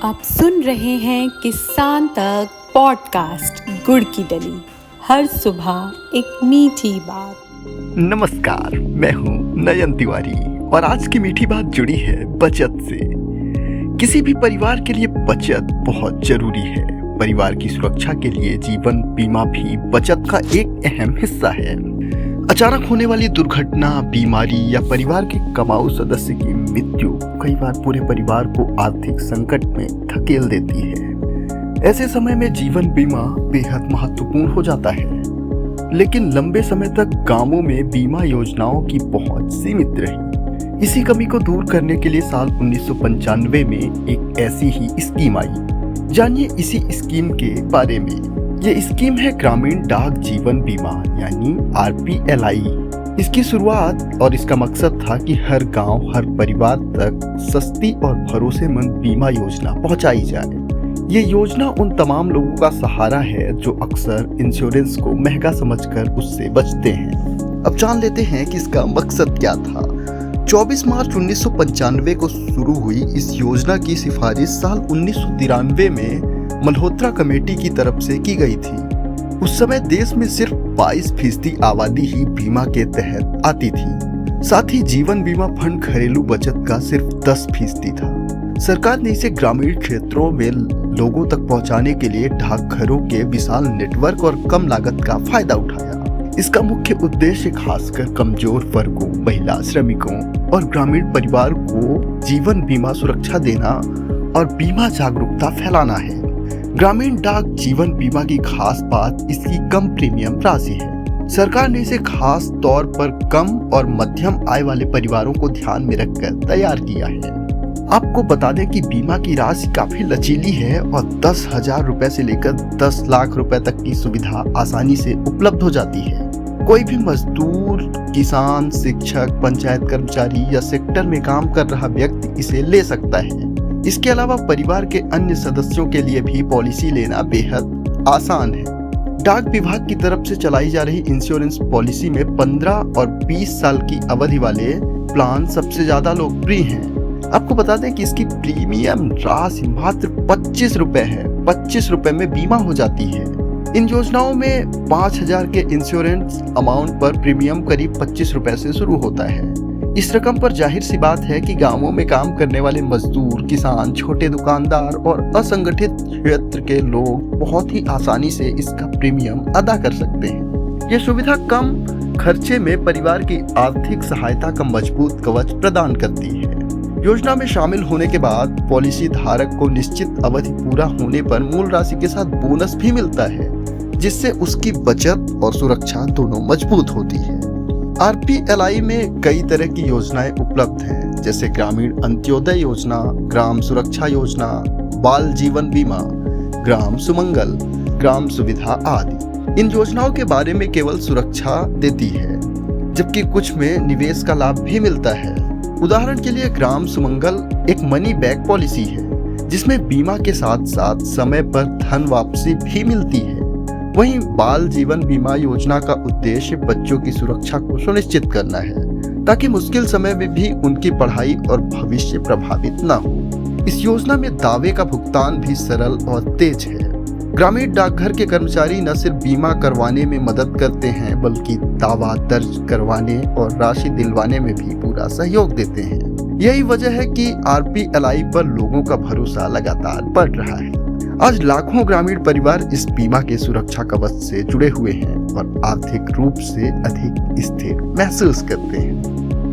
आप सुन रहे हैं किसान तक पॉडकास्ट गुड़ की डली। हर सुबह एक मीठी बात। नमस्कार, मैं हूँ नयन तिवारी और आज की मीठी बात जुड़ी है बचत से। किसी भी परिवार के लिए बचत बहुत जरूरी है। परिवार की सुरक्षा के लिए जीवन बीमा भी बचत का एक अहम हिस्सा है। अचानक होने वाली दुर्घटना, बीमारी या परिवार के कमाऊ सदस्य की मृत्यु कई बार पूरे परिवार को आर्थिक संकट में धकेल देती है। ऐसे समय में जीवन बीमा बेहद महत्वपूर्ण हो जाता है, लेकिन लंबे समय तक गांवों में बीमा योजनाओं की पहुंच सीमित रही। इसी कमी को दूर करने के लिए साल 1995 में एक ऐसी ही स्कीम आई। जानिए इसी स्कीम के बारे में। ये स्कीम है ग्रामीण डाक जीवन बीमा यानी RPLI। इसकी शुरुआत और इसका मकसद था कि हर गांव, हर परिवार तक सस्ती और भरोसेमंद बीमा योजना पहुंचाई जाए। ये योजना उन तमाम लोगों का सहारा है जो अक्सर इंश्योरेंस को महंगा समझकर उससे बचते हैं। अब जान लेते हैं कि इसका मकसद क्या था। 24 मार्च 1995 को शुरू हुई इस योजना की सिफारिश साल 1993 में मल्होत्रा कमेटी की तरफ से की गई थी। उस समय देश में सिर्फ 22% आबादी ही बीमा के तहत आती थी। साथ ही जीवन बीमा फंड घरेलू बचत का सिर्फ 10% था। सरकार ने इसे ग्रामीण क्षेत्रों में लोगों तक पहुंचाने के लिए डाकघरों के विशाल नेटवर्क और कम लागत का फायदा उठाया। इसका मुख्य उद्देश्य खासकर कमजोर वर्गों, महिला, श्रमिकों और ग्रामीण परिवार को जीवन बीमा सुरक्षा देना और बीमा जागरूकता फैलाना है। ग्रामीण डाक जीवन बीमा की खास बात इसकी कम प्रीमियम राशि है। सरकार ने इसे खास तौर पर कम और मध्यम आय वाले परिवारों को ध्यान में रखकर तैयार किया है। आपको बता दें कि बीमा की राशि काफी लचीली है और 10,000 रुपए से लेकर 10 लाख रुपए तक की सुविधा आसानी से उपलब्ध हो जाती है। कोई भी मजदूर, किसान, शिक्षक, पंचायत कर्मचारी या सेक्टर में काम कर रहा व्यक्ति इसे ले सकता है। इसके अलावा परिवार के अन्य सदस्यों के लिए भी पॉलिसी लेना बेहद आसान है। डाक विभाग की तरफ से चलाई जा रही इंश्योरेंस पॉलिसी में 15 और 20 साल की अवधि वाले प्लान सबसे ज्यादा लोकप्रिय हैं। आपको बता दें कि इसकी प्रीमियम राशि मात्र 25 रुपए है। 25 रुपए में बीमा हो जाती है। इन योजनाओं में 5,000 के इंश्योरेंस अमाउंट पर प्रीमियम करीब 25 रुपए से शुरू होता है। इस रकम पर जाहिर सी बात है कि गांवों में काम करने वाले मजदूर, किसान, छोटे दुकानदार और असंगठित क्षेत्र के लोग बहुत ही आसानी से इसका प्रीमियम अदा कर सकते हैं। यह सुविधा कम खर्चे में परिवार की आर्थिक सहायता का मजबूत कवच प्रदान करती है। योजना में शामिल होने के बाद पॉलिसी धारक को निश्चित अवधि पूरा होने पर मूल राशि के साथ बोनस भी मिलता है, जिससे उसकी बचत और सुरक्षा दोनों मजबूत होती है। RPLI में कई तरह की योजनाएं उपलब्ध हैं, जैसे ग्रामीण अंत्योदय योजना, ग्राम सुरक्षा योजना, बाल जीवन बीमा, ग्राम सुमंगल, ग्राम सुविधा आदि। इन योजनाओं के बारे में केवल सुरक्षा देती है, जबकि कुछ में निवेश का लाभ भी मिलता है। उदाहरण के लिए ग्राम सुमंगल एक मनी बैक पॉलिसी है, जिसमें बीमा के साथ साथ समय पर धन वापसी भी मिलती है। वहीं बाल जीवन बीमा योजना का उद्देश्य बच्चों की सुरक्षा को सुनिश्चित करना है, ताकि मुश्किल समय में भी उनकी पढ़ाई और भविष्य प्रभावित न हो। इस योजना में दावे का भुगतान भी सरल और तेज है। ग्रामीण डाकघर के कर्मचारी न सिर्फ बीमा करवाने में मदद करते हैं, बल्कि दावा दर्ज करवाने और राशि दिलवाने में भी पूरा सहयोग देते हैं। यही वजह है कि RPLI पर लोगों का भरोसा लगातार बढ़ रहा है। आज लाखों ग्रामीण परिवार इस बीमा के सुरक्षा कवच से जुड़े हुए हैं और आर्थिक रूप से अधिक स्थिर महसूस करते हैं।